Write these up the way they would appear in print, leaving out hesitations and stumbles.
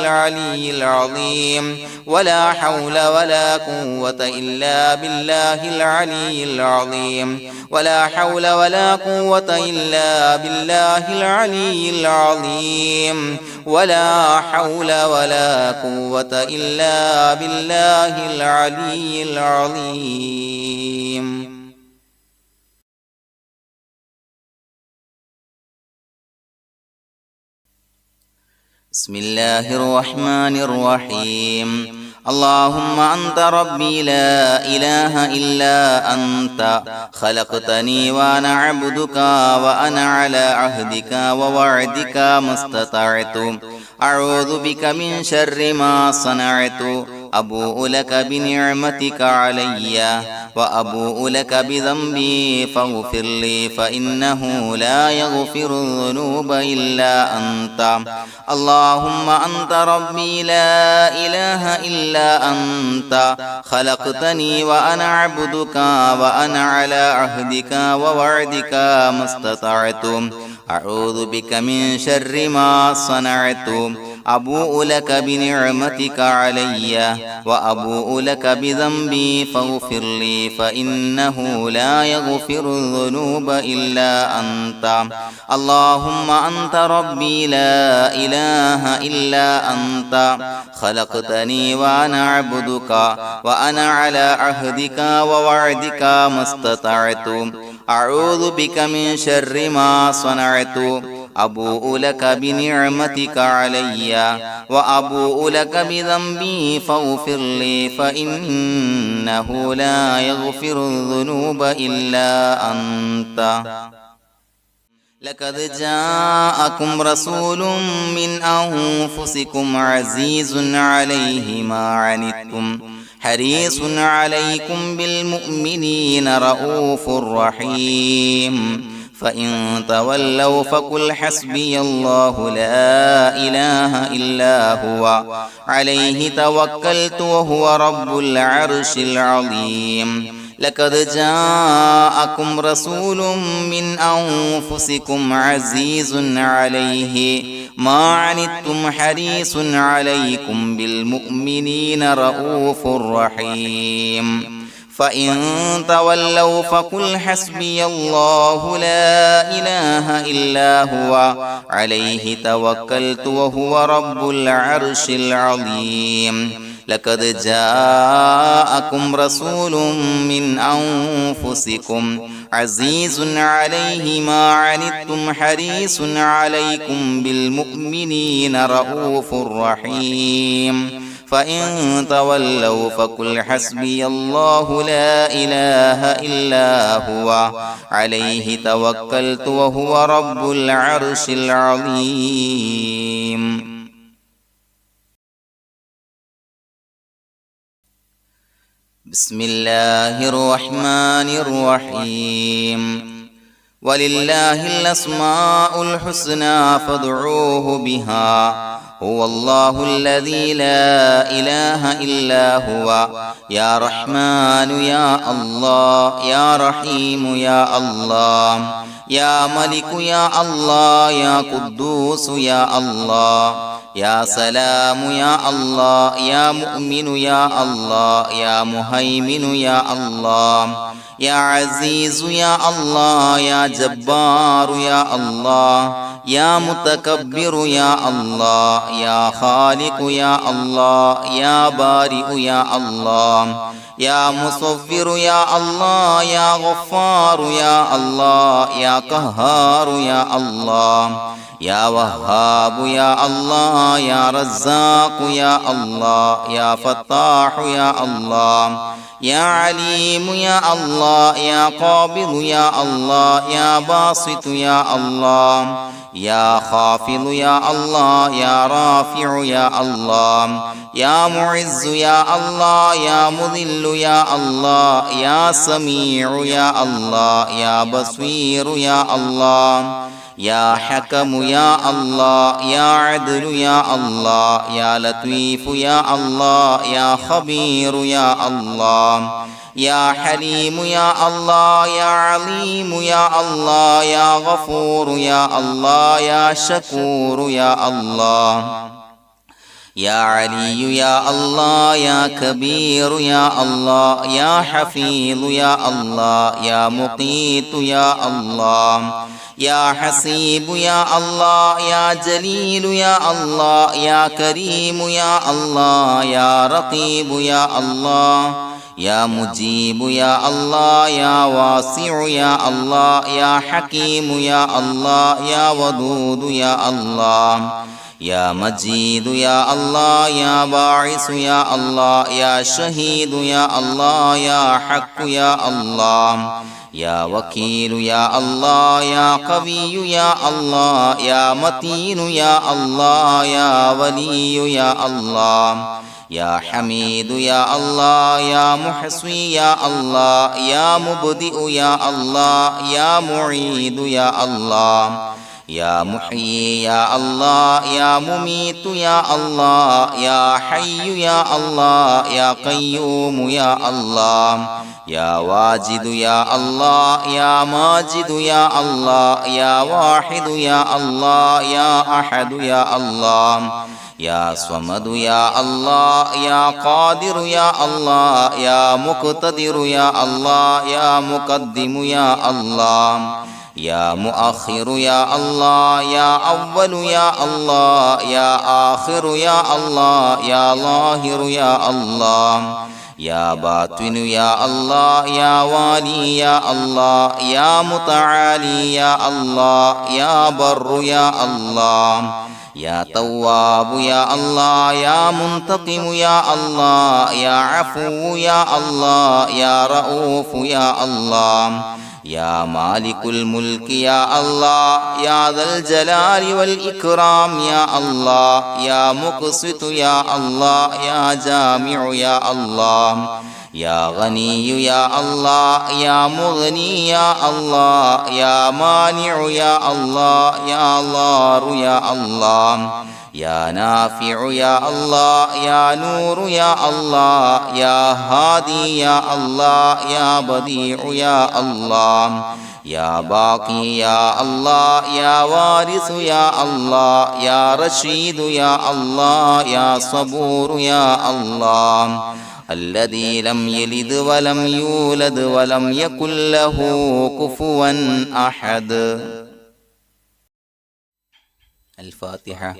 العلي العظيم ولا حول ولا قوة إلا بالله العلي العظيم ولا حول ولا قوة إلا بالله العلي العظيم ولا حول ولا قوة إلا بالله العلي العظيم. بسم الله الرحمن الرحيم. اللهم أنت ربي لا إله إلا أنت خلقتني وأنا عبدك وأنا على عهدك ووعدك ما استطعت أعوذ بك من شر ما صنعت أبوء لك بنعمتك علي وأبوء لك بذنبي فاغفر لي فإنه لا يغفر الذنوب إلا أنت. اللهم أنت ربي لا إله إلا أنت خلقتني وأنا عبدك وأنا على عهدك ووعدك ما استطعت أعوذ بك من شر ما صنعت أبوء لك بنعمتك علي وأبوء لك بذنبي فاغفر لي فإنه لا يغفر الذنوب إلا أنت. اللهم أنت ربي لا إله إلا أنت خلقتني وأنا عبدك وأنا على عهدك ووعدك ما استطعت أعوذ بك من شر ما صنعت أبوء لك بنعمتك علي وأبوء لك بذنبي فاغفر لي فإنه لا يغفر الذنوب إلا أنت. لقد جاءكم رسول من أنفسكم عزيز عليه ما عنتم حريص عليكم بالمؤمنين رؤوف رحيم. فإن تولوا فقل حسبي الله لا إله إلا هو عليه توكلت وهو رب العرش العظيم. لقد جاءكم رسول من أنفسكم عزيز عليه ما عنتم حريص عليكم بالمؤمنين رؤوف رحيم. فإن تولوا فقل حسبي الله لا إله إلا هو عليه توكلت وهو رب العرش العظيم. لقد جاءكم رسول من أنفسكم عزيز عليه ما عنتم حريص عليكم بالمؤمنين رؤوف رحيم. فإن تولوا فقل حسبي الله لا إله إلا هو عليه توكلت وهو رب العرش العظيم. بسم الله الرحمن الرحيم. ولله الأسماء الحسنى فادعوه بها هو الله الذي لا إله إلا هو يا رحمن يا الله يا رحيم يا الله يا ملك يا الله يا قدوس يا الله يا سلام يا الله يا مؤمن يا الله يا مهيمن يا الله يا عزيز يا الله يا جبار يا الله يا متكبر يا الله يا خالق يا الله يا بارئ يا الله يا مصور يا الله يا غفار يا الله يا قهار يا الله يا وهاب يا الله يا رزاق يا الله يا فتاح يا الله يا عليم يا الله يا قابض يا الله يا باسط يا الله يا خافض يا الله يا رافع يا الله يا معز يا الله يا مذل يا الله يا سميع يا الله يا بصير يا الله يا حكم يا الله يا عدل يا الله يا لطيف يا الله يا خبير يا الله يا حليم يا الله يا عليم يا الله يا غفور يا الله يا شكور يا الله يا علي يا الله يا كبير يا الله يا حفيظ يا الله يا مقيت يا الله يا حسيب يا الله يا جليل يا الله يا كريم يا الله يا رقيب يا الله يا مجيب يا الله يا واسع يا الله يا حكيم يا الله يا ودود يا الله يا مجيد يا الله يا باعث يا الله يا شهيد يا الله يا حق يا الله يا وكيل يا الله يا قوي يا الله يا متين يا الله يا ولي يا الله يا حميد يا الله يا محصي يا الله يا مبدئ يا الله يا معيد يا الله يا محيي يا الله يا مميت يا الله يا حي يا الله يا قيوم يا الله يا واجد يا الله يا ماجد يا الله يا واحد يا الله يا أحد يا الله يا صمد يا الله يا قادر يا الله يا مقتدر يا الله يا مقدم يا الله يا مؤخر يا الله يا أول يا الله يا آخر يا الله يا ظاهر يا الله يا باطن يا الله يا والي يا الله يا متعالي يا الله يا بر يا الله يا تواب يا الله يا منتقم يا الله يا عفو يا الله يا رؤوف يا الله يا مالك الملك يا الله يا ذا الجلال والإكرام يا الله يا مقسط يا الله يا جامع يا الله يا غني يا الله يا مغني يا الله يا مانع يا الله يا ضار يا الله يا نافع يا الله يا نور يا الله يا هادي يا الله يا بديع يا الله يا باقي يا الله يا وارث يا الله يا رشيد يا الله يا صبور يا الله الذي لم يلد ولم يولد ولم يكن له كفوا أحد. الفاتحة.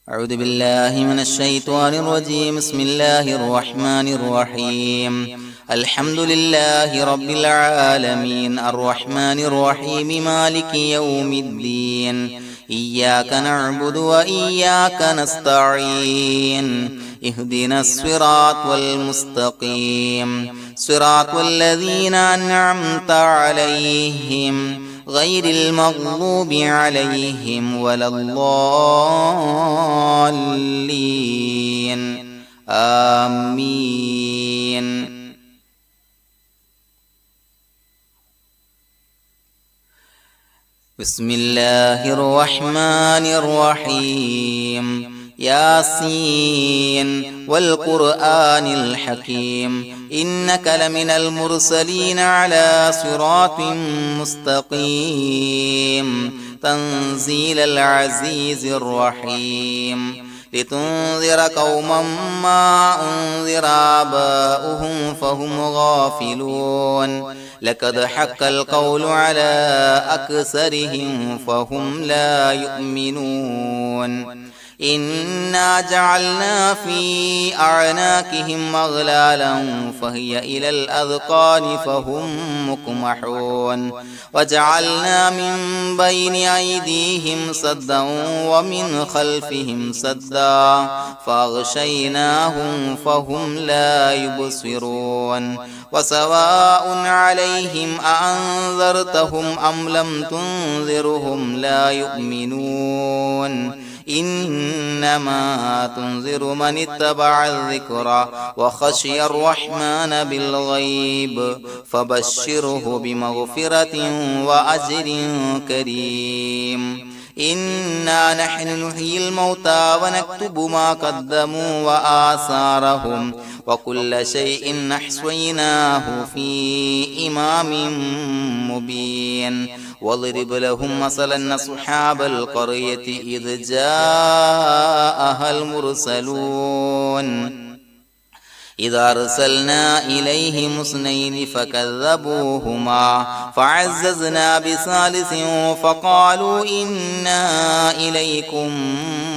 أعوذ بالله من الشيطان الرجيم. بسم الله الرحمن الرحيم. الحمد لله رب العالمين الرحمن الرحيم مالك يوم الدين إياك نعبد وإياك نستعين اهدنا الصراط المستقيم صراط الذين أنعمت عليهم غير المغضوب عليهم ولا الضالين آمين. بسم الله الرحمن الرحيم. ياسين والقرآن الحكيم إنك لمن المرسلين على صراط مستقيم تنزيل العزيز الرحيم لتنذر قوما ما أنذر آباؤهم فهم غافلون لقد حق القول على أكثرهم فهم لا يؤمنون إنا جعلنا في أعناقهم أغلالا فهي إلى الأذقان فهم مقمحون وجعلنا من بين أيديهم سدا ومن خلفهم سدا فأغشيناهم فهم لا يبصرون وسواء عليهم أأنذرتهم أم لم تنذرهم لا يؤمنون إنما تنذر من اتبع الذكر وخشي الرحمن بالغيب فبشره بمغفرة وأجر كريم. إنا نحن نحيي الموتى ونكتب ما قدموا وآثارهم وكل شيء أحصيناه في إمام مبين واضرب لهم مثلا أصحاب القرية إذ جاءها المرسلون إذا أرسلنا إليهم اثنين فكذبوهما فعززنا بثالث فقالوا إنا إليكم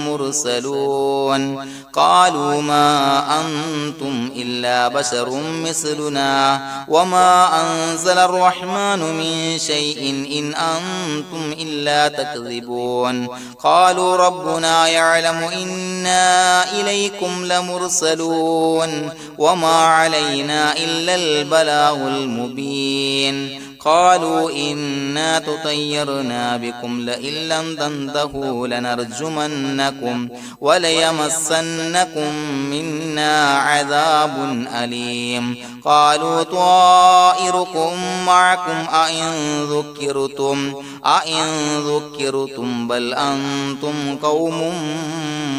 مرسلون قالوا ما أنتم إلا بشر مثلنا وما أنزل الرحمن من شيء إن أنتم إلا تكذبون قالوا ربنا يعلم إنا إليكم لمرسلون وما علينا إلا البلاغ المبين قالوا إنا تطيرنا بكم لئن لم تنتهوا لنرجمنكم وليمسنكم منا عذاب أليم قالوا طائركم معكم أئن ذكرتم بل أنتم قوم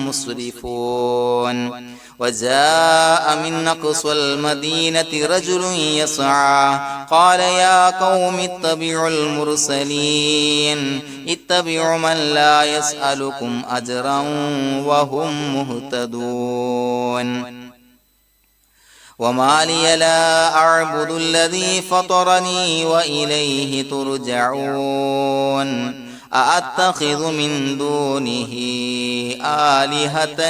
مسرفون وجاء من أقصى المدينة رجل يسعى قال يا قوم اتبعوا المرسلين اتبعوا من لا يسألكم أجرا وهم مهتدون وما لي لا أعبد الذي فطرني وإليه ترجعون أأتخذ من دونه آلهة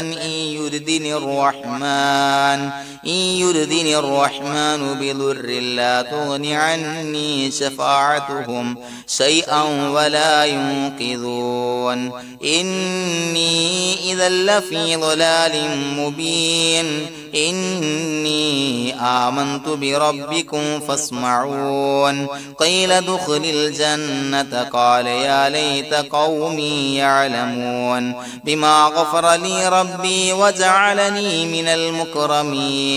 إن يردني الرحمن بضر لا تغن عني شفاعتهم شيئا ولا ينقذون إني إذا لفي ضلال مبين إني آمنت بربكم فاسمعون قيل ادخل الجنة قال يا ليت قومي يعلمون بما غفر لي ربي وجعلني من المكرمين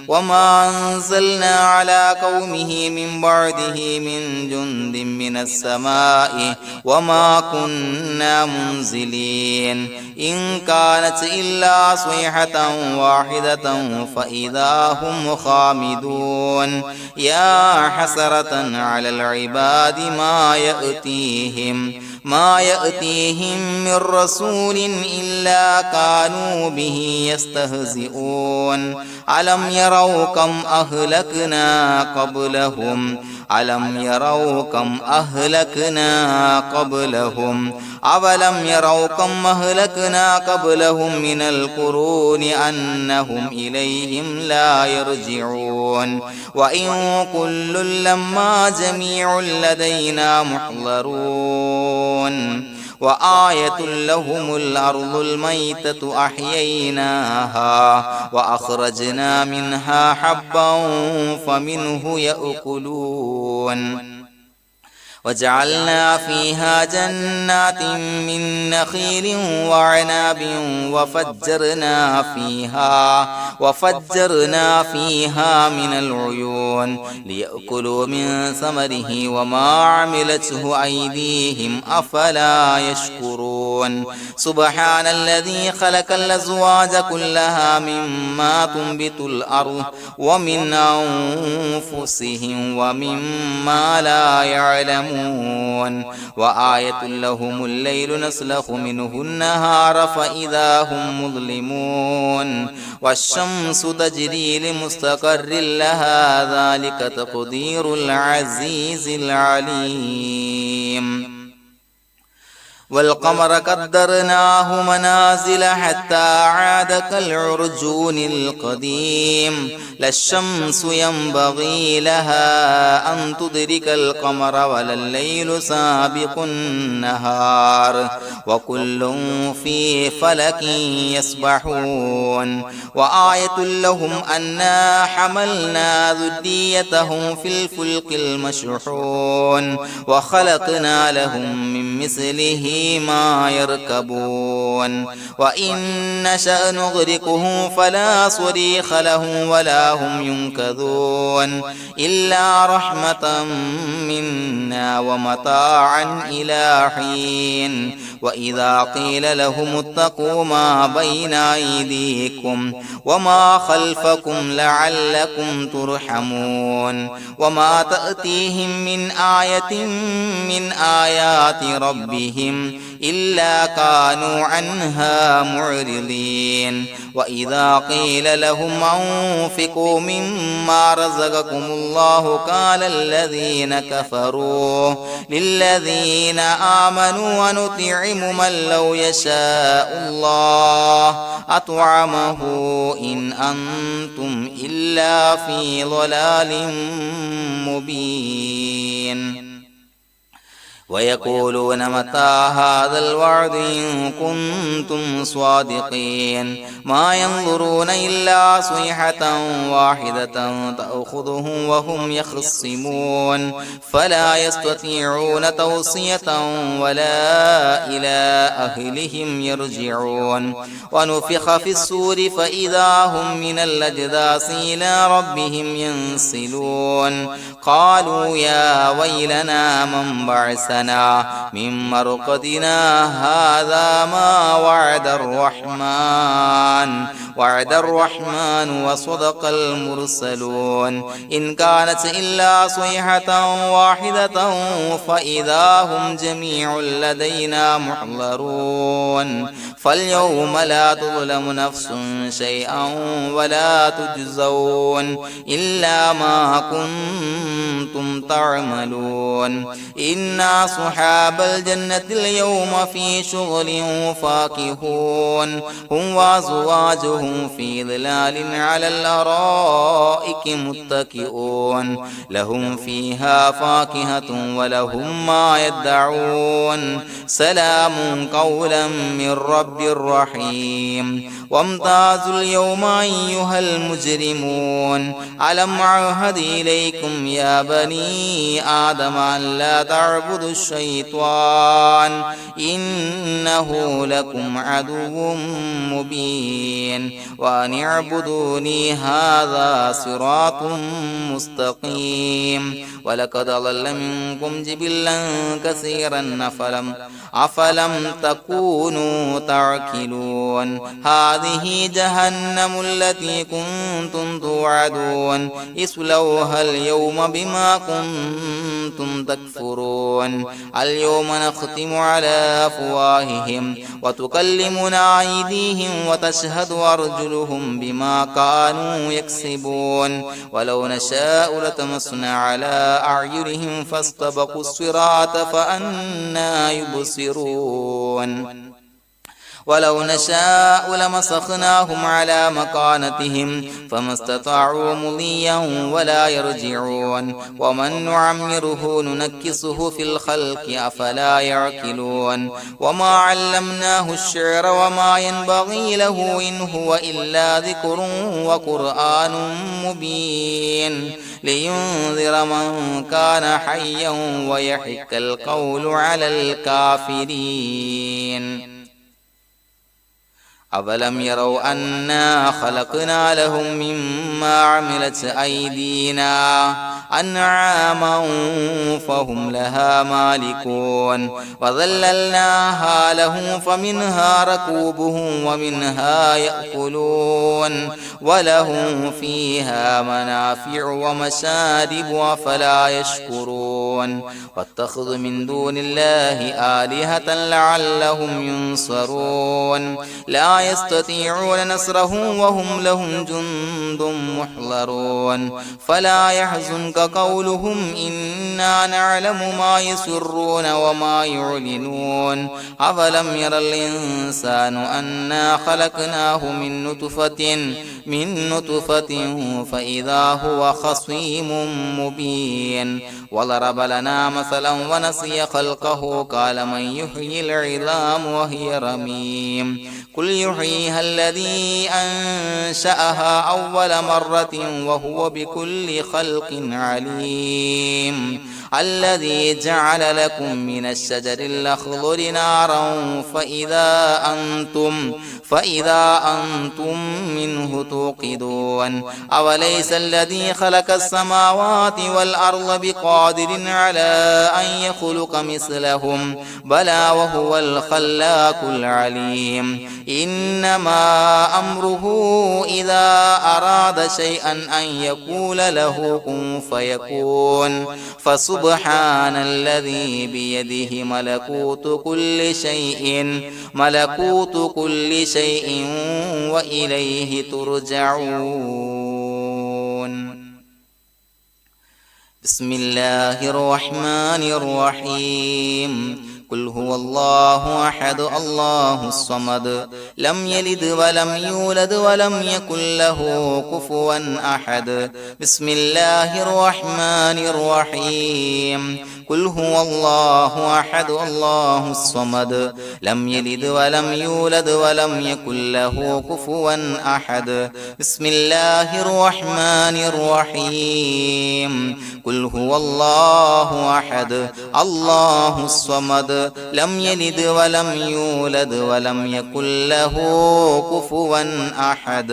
وما أنزلنا على قومه من بعده من جند من السماء وما كنا منزلين إن كانت إلا صيحة واحدة فإذا هم خامدون يا حسرة على العباد ما يأتيهم من رسول إلا كانوا به يستهزئون ألم يروا كم أهلكنا قبلهم أولم يروا كم أهلكنا قبلهم من القرون أنهم إليهم لا يرجعون وإن كل لما جميع لدينا محضرون وآية لهم الأرض الميتة أحييناها وأخرجنا منها حبا فمنه يأكلون وجعلنا فيها جنات من نخيل وعناب وفجرنا فيها من العيون ليأكلوا من ثمره وما عملته أيديهم أفلا يشكرون سبحان الذي خلق الأزواج كلها مما تنبت الأرض ومن أنفسهم ومما لا يعلمون وآية لهم الليل نسلخ منه النهار فإذا هم مظلمون والشمس تجري لمستقر لها ذلك تقدير العزيز العليم والقمر قدرناه منازل حتى عاد كالعرجون القديم لا الشمس ينبغي لها أن تدرك القمر ولا الليل سابق النهار وكل في فلك يسبحون وآية لهم أنا حملنا ذريتهم في الفلك المشحون وخلقنا لهم من مثله ما يركبون وإن نشأ نغرقهم فلا صريخ لهم ولا هم ينقذون إلا رحمة منا ومتاعا إلى حين وإذا قيل لهم اتقوا ما بين أيديكم وما خلفكم لعلكم ترحمون وما تأتيهم من آية من آيات ربهم إلا كانوا عنها معرضين وإذا قيل لهم أنفقوا مما رزقكم الله قال الذين كفروا للذين آمنوا ونطعم من لو يشاء الله أطعمه إن أنتم إلا في ضلال مبين ويقولون متى هذا الوعد إن كنتم صادقين ما ينظرون إلا صيحة واحدة تأخذهم وهم يخصمون فلا يستطيعون توصية ولا إلى أهلهم يرجعون ونفخ في الصور فإذا هم من الأجداث إلى ربهم ينسلون قالوا يا ويلنا من بعثنا من مرقدنا هذا ما وعد الرحمن وصدق المرسلون إن كانت إلا صيحة واحدة فإذا هم جميع لدينا محضرون فاليوم لا تظلم نفس شيئا ولا تجزون إلا ما كنتم تعملون إنا أصحاب الجنة اليوم في شغل فاكهون هم وأزواجهم في ظلال على الأرائك متكئون لهم فيها فاكهة ولهم ما يدعون سلام قولا من رب رحيم وامتازوا اليوم أيها المجرمون ألم أعهد إليكم يا بني آدم أن لا تعبدوا الشيطان إنه لكم عدو مبين وأن اعبدوني هذا صراط مستقيم ولقد ضل منكم جبلا كثيرا أفلم تكونوا تعقلون هذه جهنم التي كنتم توعدون اصلوها اليوم بما كنتم تكفرون اليوم نختم على أفواههم وتكلمنا أيديهم وتشهد أرجلهم بما كانوا يكسبون ولو نشاء لتمسنا على أعينهم فاستبقوا الصراط فأنى يبصرون ولو نشاء لمسخناهم على مكانتهم فما استطاعوا مضيا ولا يرجعون ومن نعمره ننكسه في الخلق أفلا يعقلون وما علمناه الشعر وما ينبغي له إن هو إلا ذكر وقرآن مبين لينذر من كان حيا ويحق القول على الكافرين أولم يروا أنا خلقنا لهم مما عملت أيدينا أنعاما فهم لها مالكون وظللناها لهم فمنها ركوبهم ومنها يأكلون ولهم فيها منافع ومشارب أفلا يشكرون واتخذوا من دون الله آلهة لعلهم ينصرون لا يستطيعون نصرهم وهم لهم جند محضرون فلا يحزنك قولهم إنا نعلم ما يسرون وما يعلنون أفلم ير الإنسان أنا خلقناه من نطفة فإذا هو خصيم مبين وضرب لنا مثلا ونسي خلقه قال من يحيي العظام وهي رميم قل يحييها الذي أنشأها أول مرة وهو بكل خلق عليم الذي جعل لكم من الشجر الأخضر نارا فإذا أنتم منه توقدون أوليس الذي خلق السماوات والأرض بقادر على أن يخلق مثلهم بلى وهو الخلاق العليم إنما أمره إذا أراد شيئا أن يقول له كن فيكون فسبحان الذي بيده ملكوت كل شيء وإليه ترجعون بسم الله الرحمن الرحيم قل هو الله أحد الله الصمد لم يلد ولم يولد ولم يكن له كفوا أحد بسم الله الرحمن الرحيم قل هو الله أحد الله الصمد لم يلد ولم يولد ولم يكن له كفوا أحد بسم الله الرحمن الرحيم قل هو الله أحد الله الصمد لم يلد ولم يولد ولم يكن له كفوا أحد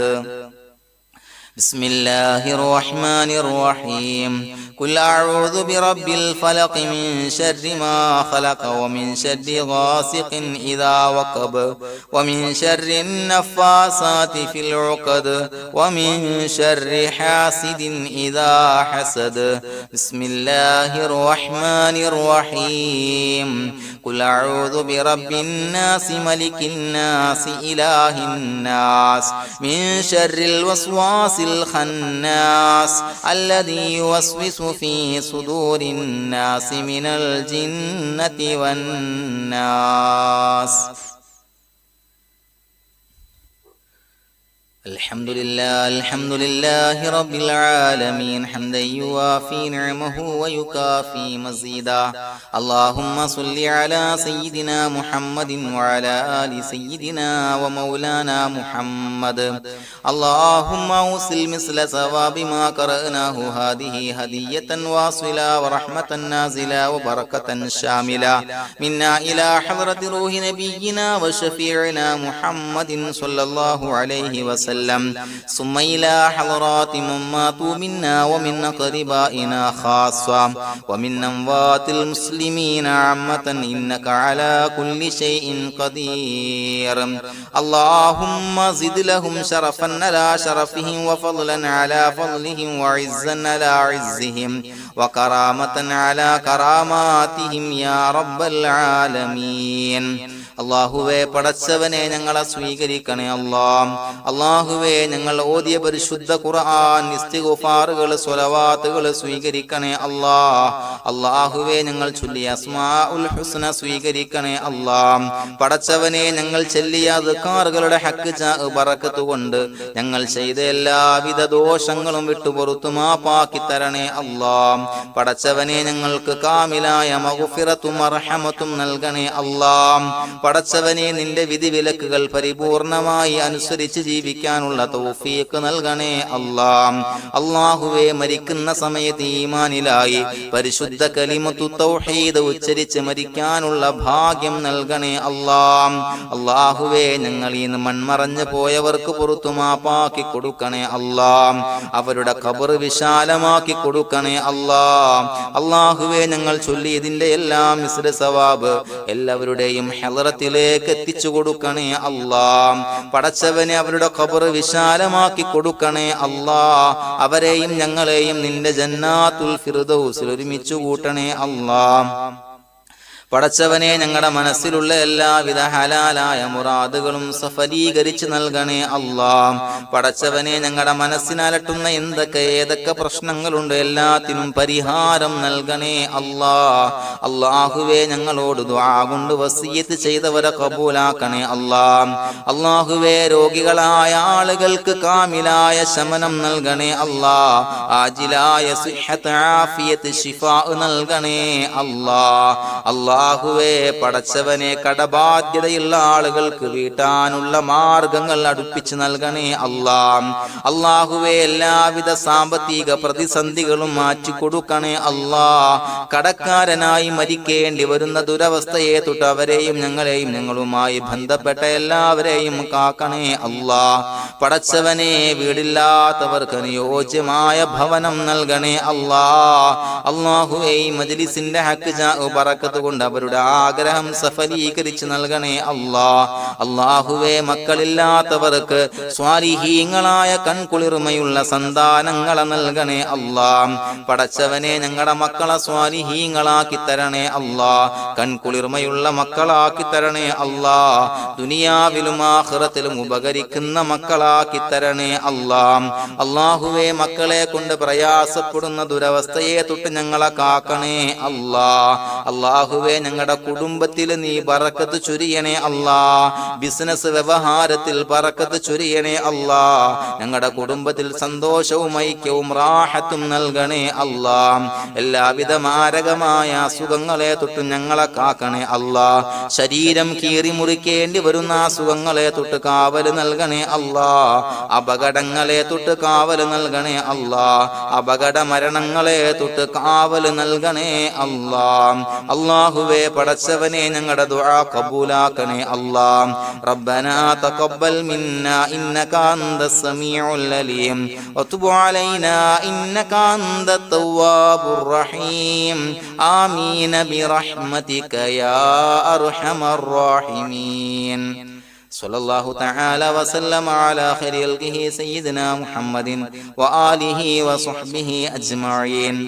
بسم الله الرحمن الرحيم قل أعوذ برب الفلق من شر ما خلق ومن شر غاسق إذا وقب ومن شر النفاثات في العقد ومن شر حاسد إذا حسد بسم الله الرحمن الرحيم قل أعوذ برب الناس ملك الناس إله الناس من شر الوسواس الخناس الذي يوسوس في صدور الناس من الجنة والناس الحمد لله رب العالمين حمدا يوافي نعمه ويكافي مزيدا اللهم صل على سيدنا محمد وعلى آل سيدنا ومولانا محمد اللهم أوصل مثل ثواب ما قرأناه هذه هدية واصلة ورحمة نازلة وبركة شاملة منا إلى حضرة روح نبينا وشفيعنا محمد صلى الله عليه وسلم ثم إلى حضرات من ماتوا منا ومن أقربائنا خاصة ومن أموات المسلمين عامة إنك على كل شيء قدير اللهم زد لهم شرفا على شرفهم وفضلا على فضلهم وعزا على عزهم وكرامة على كراماتهم يا رب العالمين അല്ലാഹുവേ പടച്ചവനെ ഞങ്ങളെ സ്വീകരിക്കണേ അല്ലാഹുവേ ഞങ്ങൾ ഓതിയ പരിശുദ്ധ ഖുർആൻ ഇസ്തിഗ്ഫാറുകൾ സ്വലവാത്തുകൾ സ്വീകരിക്കണേ അല്ലാഹുവേ ഞങ്ങൾ ചൊല്ലിയ അസ്മാഉൽ ഹുസ്ന സ്വീകരിക്കണേ പടച്ചവനെ ഞങ്ങൾ ചൊല്ലിയ അദ്കാറുകളുടെ ഹക്ക് ബറക്കത്ത് കൊണ്ട് ഞങ്ങൾ ചെയ്ത എല്ലാവിധ ദോഷങ്ങളും വിട്ടുപുറത്തു മാപ്പാക്കി തരണേ പടച്ചവനെ ഞങ്ങൾക്ക് കാമിലായ മഗ്ഫിറത്തും മർഹമത്തും നൽകണേ പടച്ചവനെ നിന്റെ വിധിവിലക്കുകൾ പരിപൂർണമായി അനുസരിച്ച് ജീവിക്കാനുള്ള തൗഫീഖ് നൽകണേ അല്ലാഹുവേ മരിക്കുന്ന സമയത്ത് ഈമാനിലായി പരിശുദ്ധ കലിമത്തു തൗഹീദ് ഉച്ചരിച്ച് മരിക്കാനുള്ള ഭാഗ്യം നൽകണേ അല്ലാഹുവേ ഞങ്ങൾ ഈ മൺമറഞ്ഞു പോയവർക്ക് പുറത്തു മാപ്പാക്കി കൊടുക്കണേ അവരുടെ ഖബർ വിശാലമാക്കി കൊടുക്കണേ അല്ലാഹുവേ ഞങ്ങൾ ചൊല്ലിയതിന്റെ എല്ലാം മിസ്ല സവാബ് എല്ലാവരുടെയും ഹളറത്തിലേക്ക് എത്തിച്ചു കൊടുക്കണേ പടച്ചവനെ അവരുടെ ഖബർ വിശാലമാക്കി കൊടുക്കണേ അവരെയും ഞങ്ങളെയും നിന്റെ ജന്നാത്തുൽ ഫിർദൗസിൽ ഒരുമിച്ച് കൂട്ടണേ പടച്ചവനെ ഞങ്ങളുടെ മനസ്സിലുള്ള എല്ലാവിധ ഹലാലായ മുറാദുകളും സഫലീകരിച്ച് നൽകണേ പടച്ചവനെ ഞങ്ങളുടെ മനസ്സിനലട്ടുന്ന ഏതൊക്കെ പ്രശ്നങ്ങളുണ്ട് എല്ലാത്തിനും പരിഹാരം നൽകണേ അല്ലാഹുവേ ഞങ്ങളോട് ദുആ കൊണ്ട് വസിയത്ത് ചെയ്തവരെ കബൂലാക്കണേ അല്ലാഹുവേ രോഗികളായ ആളുകൾക്ക് കാമിലായ ശമനം നൽകണേ ആജിലായ സിഹ്ഹത്ത് ആഫിയത്ത് ശിഫാ നൽകണേ അല്ലാഹുവേ പടച്ചവനെ കടബാധ്യതയുള്ള ആളുകൾക്ക് വീട്ടാനുള്ള മാർഗങ്ങൾ അടുപ്പിച്ച് നൽകണേ അല്ലാഹുവേ എല്ലാവിധ സാമ്പത്തിക പ്രതിസന്ധികളും മാറ്റിക്കൊടുക്കണേ കടക്കാരനായി മരിക്കേണ്ടി വരുന്ന ദുരവസ്ഥയെ തൊട്ട് അവരെയും ഞങ്ങളെയും ഞങ്ങളുമായി ബന്ധപ്പെട്ട എല്ലാവരെയും കാക്കണേ പടച്ചവനെ വീടില്ലാത്തവർക്ക് അനുയോജ്യമായ ഭവനം നൽകണേ അല്ലാഹുവേ മജ്ലിസിന്റെ ഹക്ക് ബറക്കത്ത് കൊണ്ട് അവരുടെ ആഗ്രഹം സഫലീകരിച്ച് നൽകണേ അല്ലാഹുവേ മക്കളില്ലാത്തവർക്ക് സ്വാലിഹീങ്ങളായ കൺകുളിർമയുള്ള സന്താനങ്ങളെ നൽകണേ പടച്ചവനെ ഞങ്ങളുടെ മക്കളെ സ്വാലിഹീങ്ങളാക്കി തരണേ കൺകുളിർമയുള്ള മക്കളാക്കി തരണേ ദുനിയാവിലും ആഖിറത്തിലും ഉപകരിക്കുന്ന മക്കളാക്കി തരണേ അല്ലാഹുവേ മക്കളെ കൊണ്ട് പ്രയാസപ്പെടുന്ന ദുരവസ്ഥയെ തൊട്ട് ഞങ്ങളെ കാക്കണേ അല്ലാഹുവേ ഞങ്ങളുടെ കുടുംബത്തിൽ നീ ബറക്കത്ത് ചൊരിയണേ ബിസിനസ് വ്യവഹാരത്തിൽ ബറക്കത്ത് ചൊരിയണേ ഞങ്ങളുടെ കുടുംബത്തിൽ സന്തോഷവും ഐക്യവും റാഹത്തും നൽകണേ എല്ലാവിധ മാരകമായ അസുഖങ്ങളെ തൊട്ട് ഞങ്ങളെ കാക്കണേ ശരീരം കീറി മുറിക്കേണ്ടി വരുന്ന അസുഖങ്ങളെ തൊട്ട് കാവല് നൽകണേ അപകടങ്ങളെ തൊട്ട് കാവല് നൽകണേ അപകട മരണങ്ങളെ തൊട്ട് കാവല് നൽകണേ അല്ലാഹുവേ പടച്ചവനെ ഞങ്ങളുടെ ദുആ കബൂലാക്കണേ റബ്ബനാ തഖബ്ബൽ മിന്നാ ഇന്നക അന്തസ് സമീഉൽ അലീം വതുബ് അലൈനാ ഇന്നക അന്തത് തവ്വാബുർ റഹീം ആമീൻ ബിറഹ്മതിക യാ അർഹമർ റഹീമീൻ സല്ലല്ലാഹു തആല വസല്ലമ അലാ ഖൈരിൽ ഖൽഖിഹി സയ്യിദിനാ മുഹമ്മദിൻ വആലിഹി വസഹ്ബിഹി അജ്മഈൻ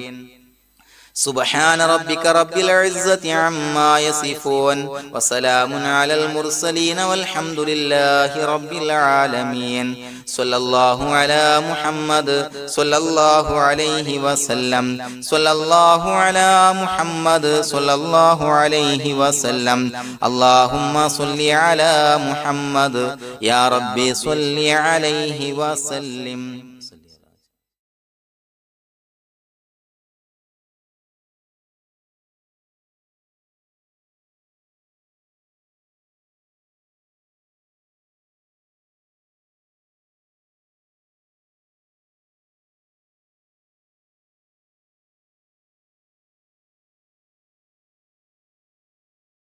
سبحان ربك رب العزة عما يصفون وسلام على المرسلين والحمد لله رب العالمين صلى الله على محمد صلى الله عليه وسلم صلى الله على محمد صلى الله عليه وسلم اللهم صل على محمد يا ربي صل عليه وسلم